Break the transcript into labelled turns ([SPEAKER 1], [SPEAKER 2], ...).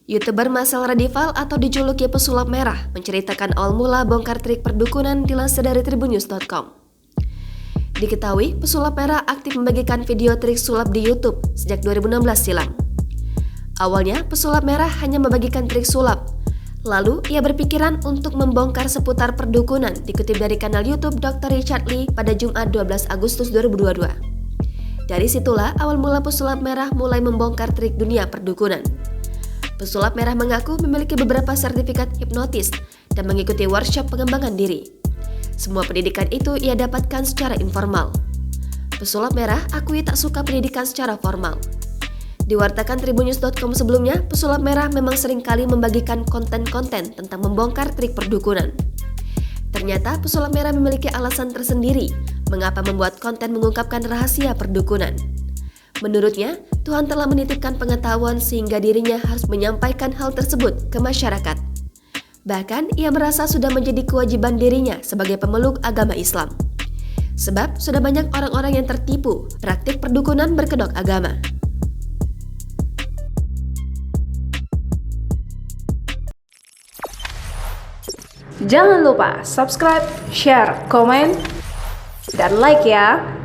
[SPEAKER 1] YouTuber Marcel Radival atau dijuluki pesulap merah menceritakan awal mula bongkar trik perdukunan dilansir dari tribunnews.com. Diketahui, pesulap merah aktif membagikan video trik sulap di YouTube sejak 2016 silam. Awalnya, pesulap merah hanya membagikan trik sulap. Lalu, ia berpikiran untuk membongkar seputar perdukunan dikutip dari kanal YouTube Dr. Richard Lee pada Jumat 12 Agustus 2022. Dari situlah awal mula pesulap merah mulai membongkar trik dunia perdukunan. Pesulap merah mengaku memiliki beberapa sertifikat hipnotis dan mengikuti workshop pengembangan diri. Semua pendidikan itu ia dapatkan secara informal. Pesulap merah akui tak suka pendidikan secara formal. Diwartakan tribunnews.com sebelumnya, pesulap merah memang sering kali membagikan konten-konten tentang membongkar trik perdukunan. Ternyata pesulap merah memiliki alasan tersendiri mengapa membuat konten mengungkapkan rahasia perdukunan. Menurutnya, Tuhan telah menitipkan pengetahuan sehingga dirinya harus menyampaikan hal tersebut ke masyarakat. Bahkan, ia merasa sudah menjadi kewajiban dirinya sebagai pemeluk agama Islam. Sebab sudah banyak orang-orang yang tertipu praktik perdukunan berkedok agama.
[SPEAKER 2] Jangan lupa subscribe, share, komen, dan like ya.